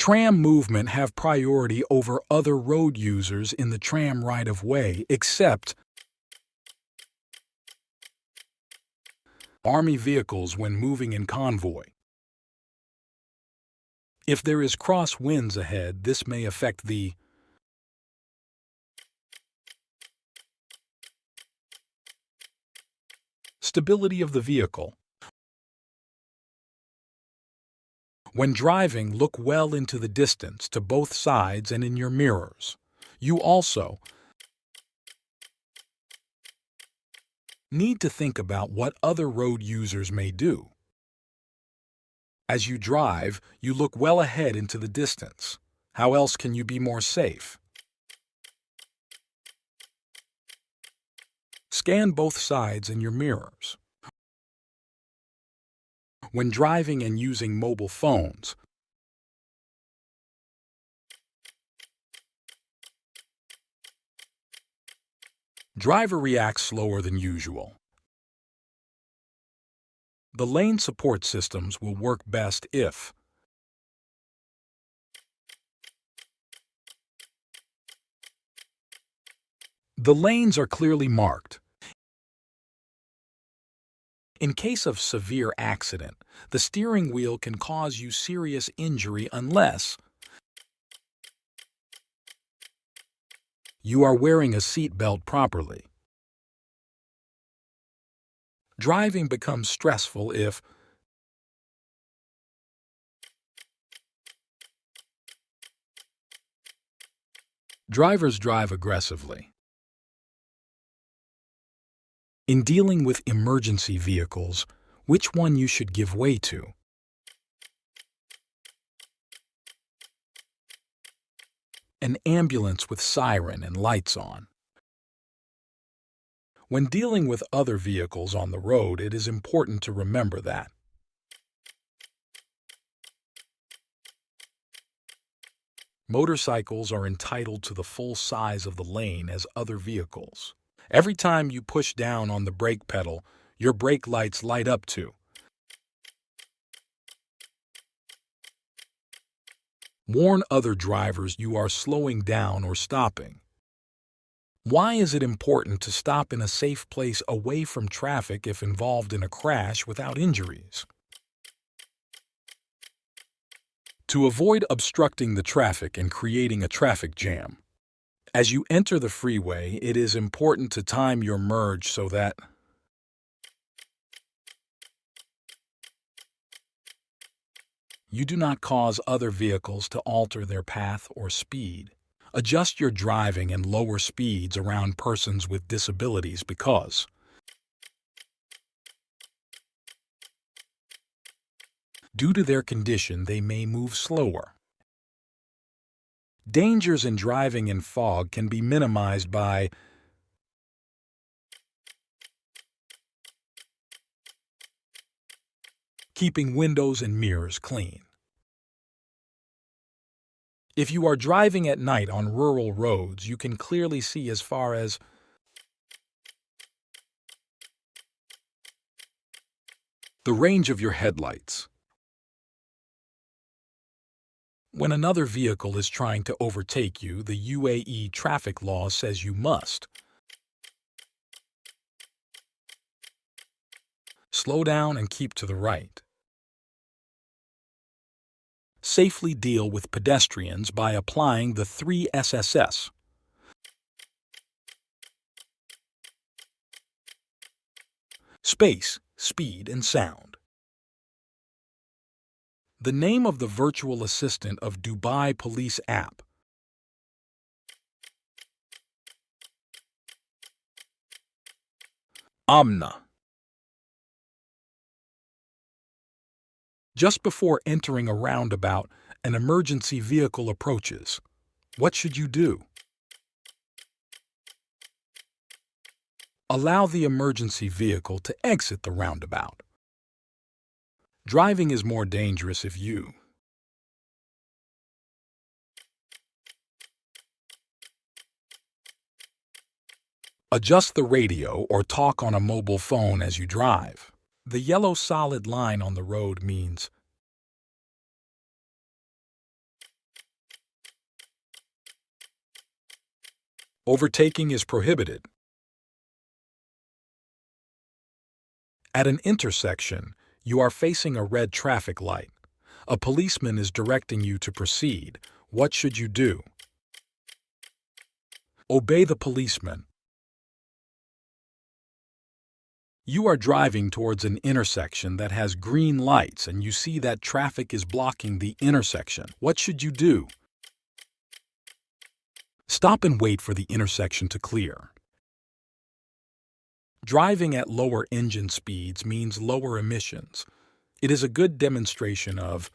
Tram movement have priority over other road users in the tram right-of-way, except Army vehicles when moving in convoy. If there is cross winds ahead, this may affect the stability of the vehicle. When driving, look well into the distance to both sides and in your mirrors. You also need to think about what other road users may do. As you drive, you look well ahead into the distance. How else can you be more safe? Scan both sides in your mirrors. When driving and using mobile phones, driver reacts slower than usual. The lane support systems will work best if the lanes are clearly marked. In case of severe accident, the steering wheel can cause you serious injury unless you are wearing a seat belt properly. Driving becomes stressful if drivers drive aggressively. In dealing with emergency vehicles, which one you should give way to? An ambulance with siren and lights on. When dealing with other vehicles on the road, it is important to remember that motorcycles are entitled to the full size of the lane as other vehicles. Every time you push down on the brake pedal, your brake lights light up too. Warn other drivers you are slowing down or stopping. Why is it important to stop in a safe place away from traffic if involved in a crash without injuries? To avoid obstructing the traffic and creating a traffic jam. As you enter the freeway, it is important to time your merge so that you do not cause other vehicles to alter their path or speed. Adjust your driving and lower speeds around persons with disabilities because due to their condition, they may move slower. Dangers in driving in fog can be minimized by keeping windows and mirrors clean. If you are driving at night on rural roads, you can clearly see as far as the range of your headlights. When another vehicle is trying to overtake you, the UAE traffic law says you must slow down and keep to the right. Safely deal with pedestrians by applying the 3 SSS. Space, speed, and sound. The name of the virtual assistant of Dubai Police app. Amna. Just before entering a roundabout, an emergency vehicle approaches. What should you do? Allow the emergency vehicle to exit the roundabout. Driving is more dangerous if you adjust the radio or talk on a mobile phone as you drive. The yellow solid line on the road means Overtaking is prohibited. At an intersection, you are facing a red traffic light. A policeman is directing you to proceed. What should you do? Obey the policeman. You are driving towards an intersection that has green lights and you see that traffic is blocking the intersection. What should you do? Stop and wait for the intersection to clear. Driving at lower engine speeds means lower emissions. It is a good demonstration of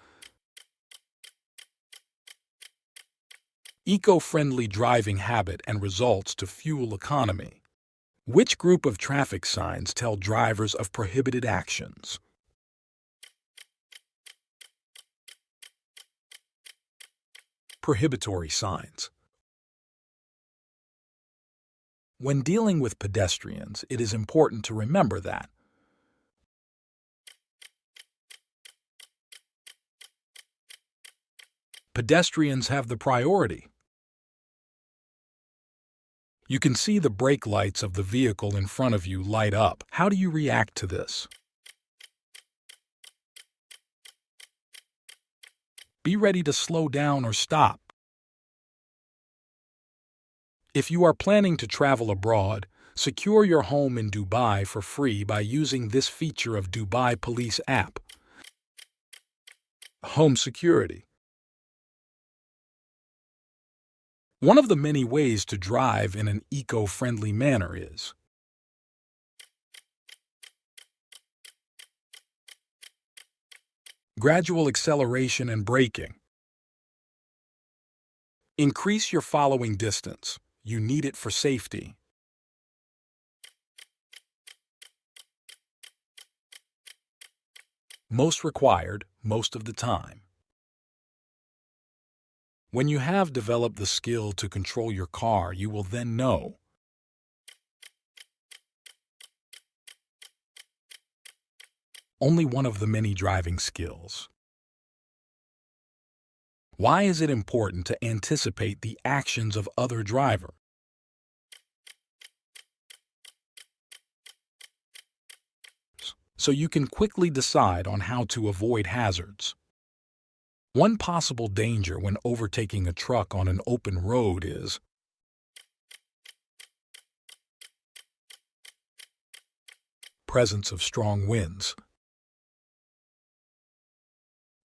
eco-friendly driving habit and results to fuel economy. Which group of traffic signs tell drivers of prohibited actions? Prohibitory signs. When dealing with pedestrians, it is important to remember that pedestrians have the priority. You can see the brake lights of the vehicle in front of you light up. How do you react to this? Be ready to slow down or stop. If you are planning to travel abroad, secure your home in Dubai for free by using this feature of Dubai Police app. Home security. One of the many ways to drive in an eco-friendly manner is gradual acceleration and braking. Increase your following distance. You need it for safety. Most required, most of the time. When you have developed the skill to control your car, you will then know only one of the many driving skills. Why is it important to anticipate the actions of other drivers? So you can quickly decide on how to avoid hazards. One possible danger when overtaking a truck on an open road is presence of strong winds.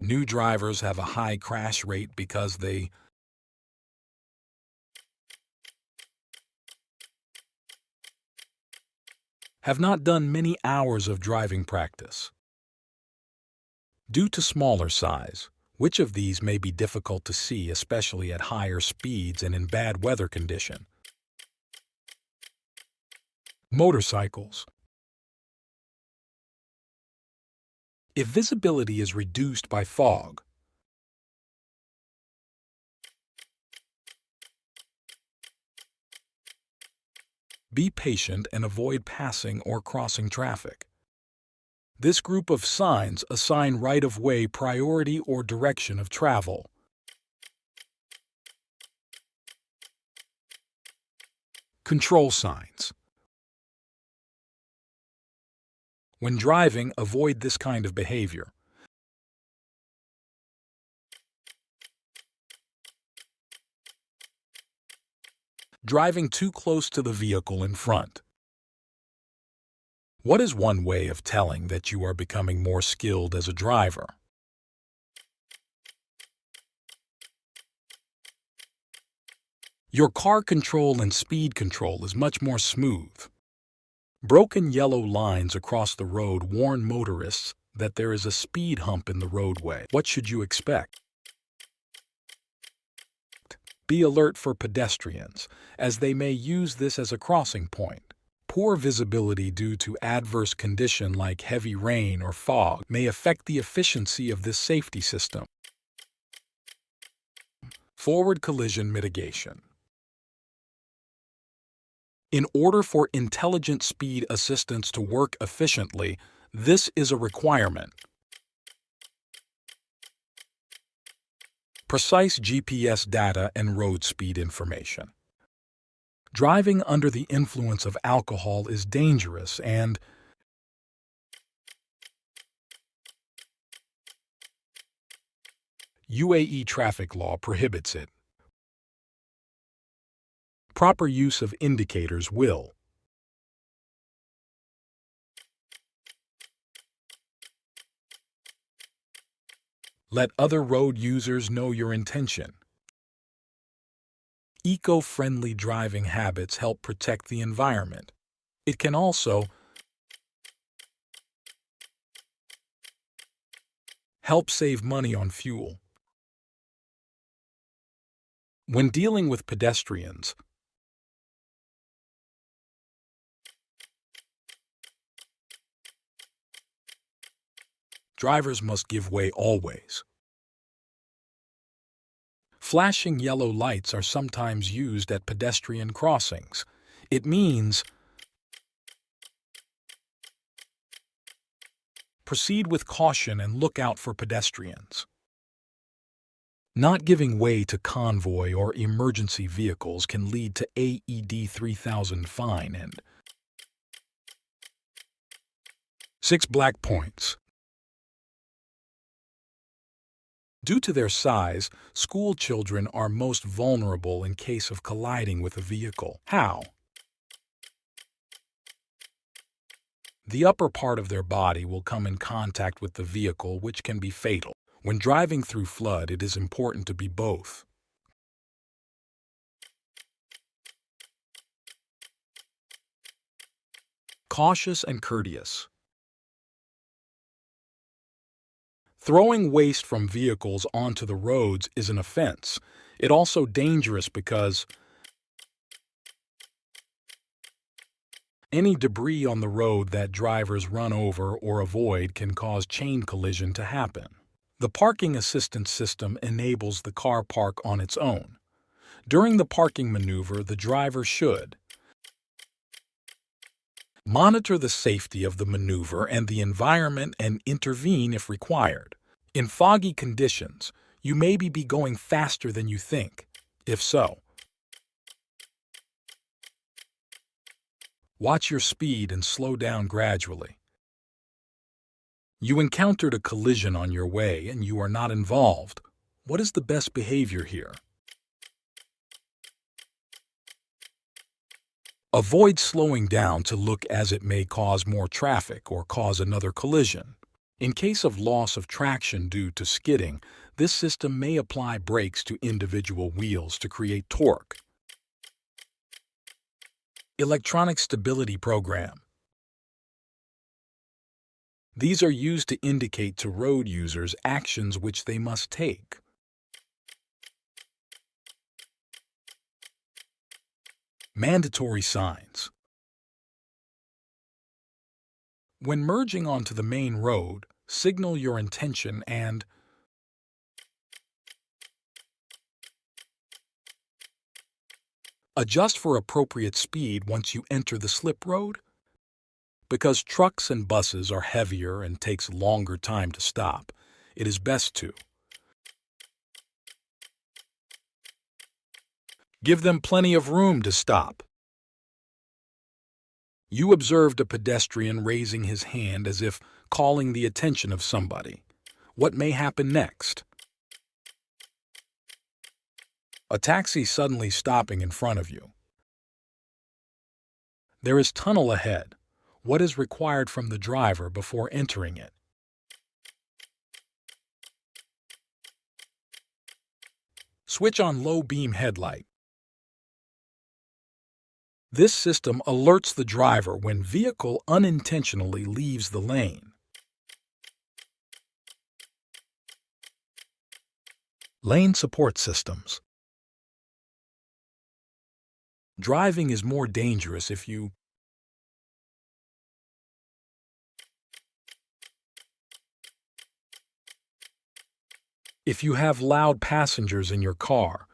New drivers have a high crash rate because they have not done many hours of driving practice. Due to smaller size, which of these may be difficult to see, especially at higher speeds and in bad weather condition? Motorcycles. If visibility is reduced by fog, be patient and avoid passing or crossing traffic. This group of signs assign right-of-way priority or direction of travel. Control signs. When driving, avoid this kind of behavior. Driving too close to the vehicle in front. What is one way of telling that you are becoming more skilled as a driver? Your car control and speed control is much more smooth. Broken yellow lines across the road warn motorists that there is a speed hump in the roadway. What should you expect? Be alert for pedestrians, as they may use this as a crossing point. Poor visibility due to adverse condition like heavy rain or fog may affect the efficiency of this safety system. Forward collision mitigation. In order for intelligent speed assistance to work efficiently, this is a requirement. Precise GPS data and road speed information. Driving under the influence of alcohol is dangerous and UAE traffic law prohibits it. Proper use of indicators will let other road users know your intention. Eco-friendly driving habits help protect the environment. It can also help save money on fuel. When dealing with pedestrians, drivers must give way always. Flashing yellow lights are sometimes used at pedestrian crossings. It means proceed with caution and look out for pedestrians. Not giving way to convoy or emergency vehicles can lead to AED 3000 fine and 6 black points. Due to their size, school children are most vulnerable in case of colliding with a vehicle. How? The upper part of their body will come in contact with the vehicle, which can be fatal. When driving through flood, it is important to be both cautious and courteous. Throwing waste from vehicles onto the roads is an offense. It's also dangerous because any debris on the road that drivers run over or avoid can cause chain collision to happen. The parking assistance system enables the car park on its own. During the parking maneuver, the driver should monitor the safety of the maneuver and the environment and intervene if required. In foggy conditions, you may be going faster than you think. If so, watch your speed and slow down gradually. You encountered a collision on your way and you are not involved. What is the best behavior here? Avoid slowing down to look, as it may cause more traffic or cause another collision. In case of loss of traction due to skidding, this system may apply brakes to individual wheels to create torque. Electronic stability program. These are used to indicate to road users actions which they must take. Mandatory signs. When merging onto the main road, signal your intention and adjust for appropriate speed once you enter the slip road. Because trucks and buses are heavier and takes longer time to stop, it is best to give them plenty of room to stop. You observed a pedestrian raising his hand as if calling the attention of somebody. What may happen next? A taxi suddenly stopping in front of you. There is tunnel ahead. What is required from the driver before entering it? Switch on low beam headlight. This system alerts the driver when vehicle unintentionally leaves the lane. Lane support systems. Driving is more dangerous if you have loud passengers in your car.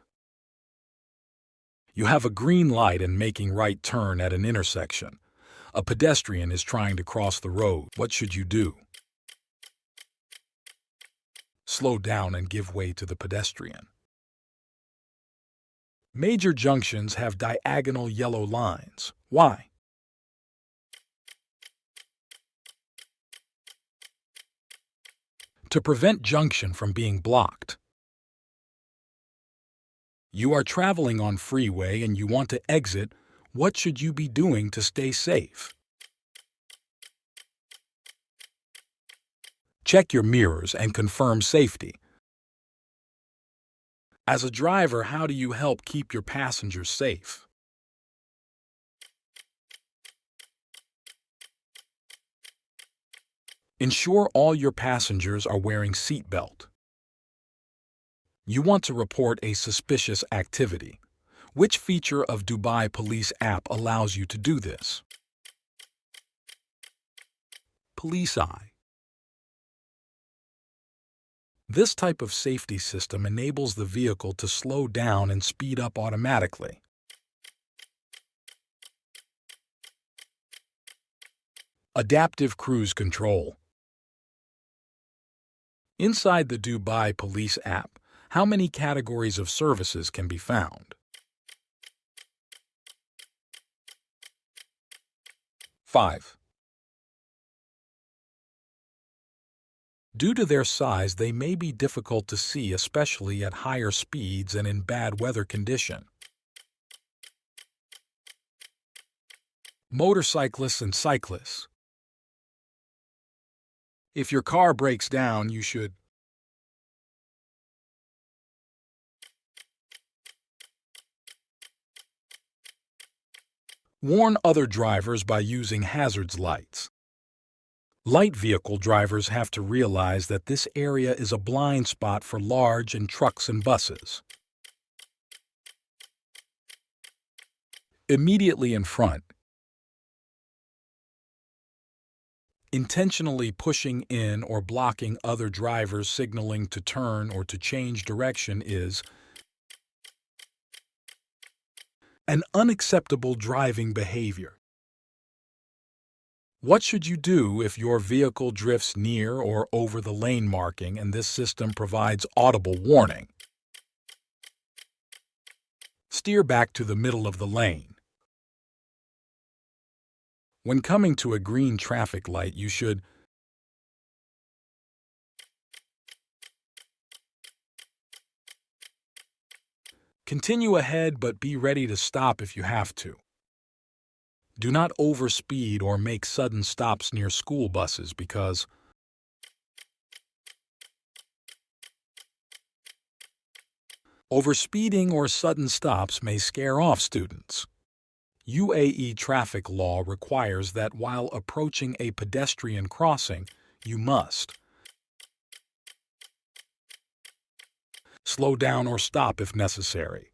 You have a green light and making right turn at an intersection. A pedestrian is trying to cross the road. What should you do? Slow down and give way to the pedestrian. Major junctions have diagonal yellow lines. Why? To prevent junction from being blocked. You are traveling on freeway and you want to exit. What should you be doing to stay safe? Check your mirrors and confirm safety. As a driver, how do you help keep your passengers safe? Ensure all your passengers are wearing seatbelt. You want to report a suspicious activity. Which feature of Dubai Police app allows you to do this? Police Eye. This type of safety system enables the vehicle to slow down and speed up automatically. Adaptive Cruise Control. Inside the Dubai Police app, how many categories of services can be found? 5. Due to their size, they may be difficult to see, especially at higher speeds and in bad weather condition. Motorcyclists and cyclists. If your car breaks down, you should warn other drivers by using hazards lights. Light vehicle drivers have to realize that this area is a blind spot for large and trucks and buses. Immediately in front. Intentionally pushing in or blocking other drivers signaling to turn or to change direction is an unacceptable driving behavior. What should you do if your vehicle drifts near or over the lane marking and this system provides audible warning? Steer back to the middle of the lane. When coming to a green traffic light, you should continue ahead, but be ready to stop if you have to. Do not overspeed or make sudden stops near school buses because overspeeding or sudden stops may scare off students. UAE traffic law requires that while approaching a pedestrian crossing, you must slow down or stop if necessary.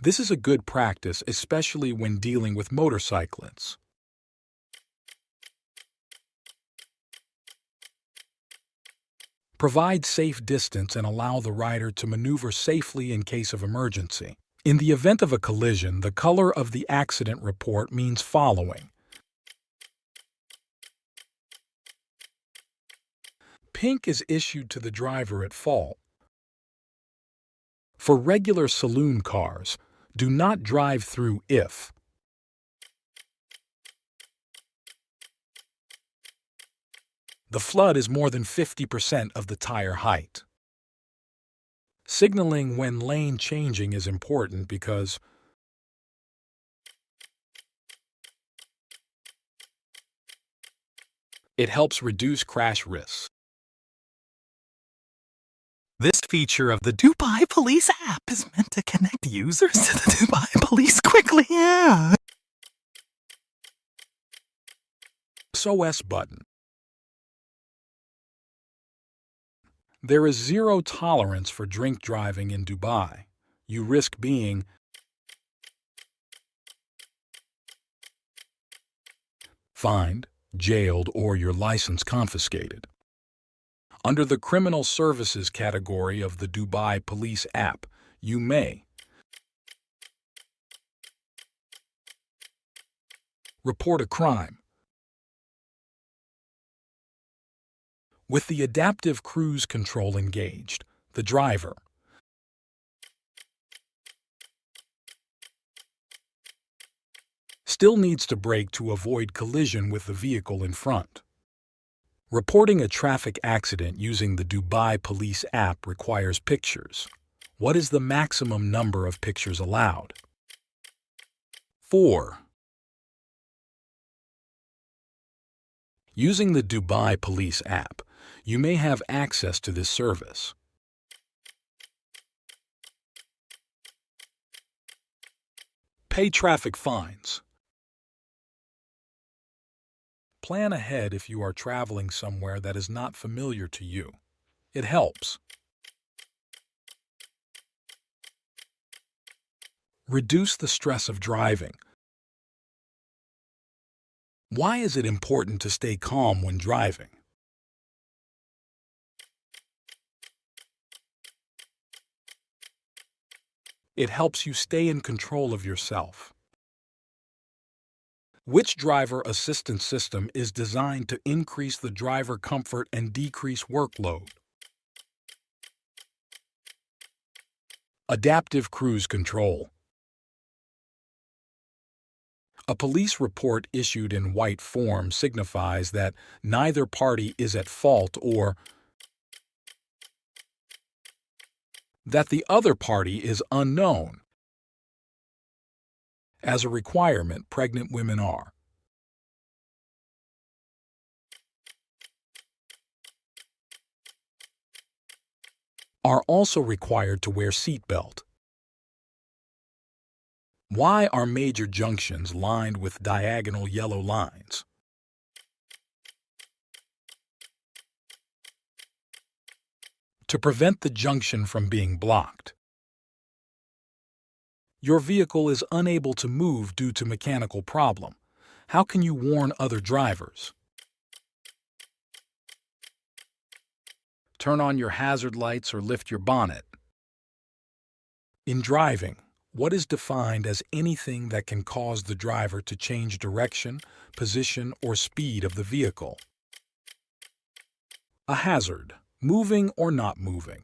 This is a good practice, especially when dealing with motorcyclists. Provide safe distance and allow the rider to maneuver safely in case of emergency. In the event of a collision, the color of the accident report means following. Pink is issued to the driver at fault. For regular saloon cars, do not drive through if the flood is more than 50% of the tire height. Signaling when lane changing is important because it helps reduce crash risks. This feature of the Dubai Police app is meant to connect users to the Dubai Police quickly. Yeah. SOS button. There is zero tolerance for drink driving in Dubai. You risk being fined, jailed, or your license confiscated. Under the Criminal Services category of the Dubai Police app, you may report a crime. With the adaptive cruise control engaged, the driver still needs to brake to avoid collision with the vehicle in front. Reporting a traffic accident using the Dubai Police app requires pictures. What is the maximum number of pictures allowed? 4. Using the Dubai Police app, you may have access to this service. Pay traffic fines. Plan ahead if you are traveling somewhere that is not familiar to you. It helps. Reduce the stress of driving. Why is it important to stay calm when driving? It helps you stay in control of yourself. Which driver assistance system is designed to increase the driver comfort and decrease workload? Adaptive cruise control. A police report issued in white form signifies that neither party is at fault or that the other party is unknown. As a requirement, pregnant women are also required to wear seatbelt. Why are major junctions lined with diagonal yellow lines? To prevent the junction from being blocked. Your vehicle is unable to move due to mechanical problem. How can you warn other drivers? Turn on your hazard lights or lift your bonnet. In driving, what is defined as anything that can cause the driver to change direction, position, or speed of the vehicle? A hazard, moving or not moving.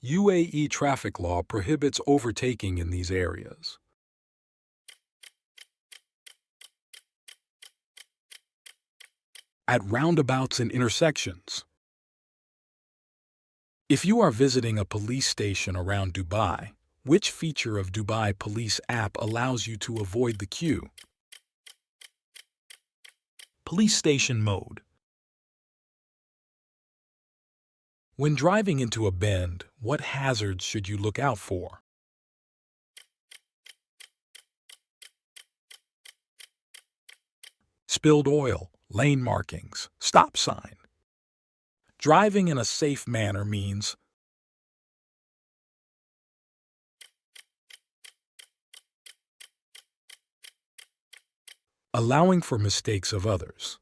UAE traffic law prohibits overtaking in these areas. At roundabouts and intersections. If you are visiting a police station around Dubai, which feature of Dubai Police app allows you to avoid the queue? Police station mode. When driving into a bend, what hazards should you look out for? Spilled oil, lane markings, stop sign. Driving in a safe manner means allowing for mistakes of others.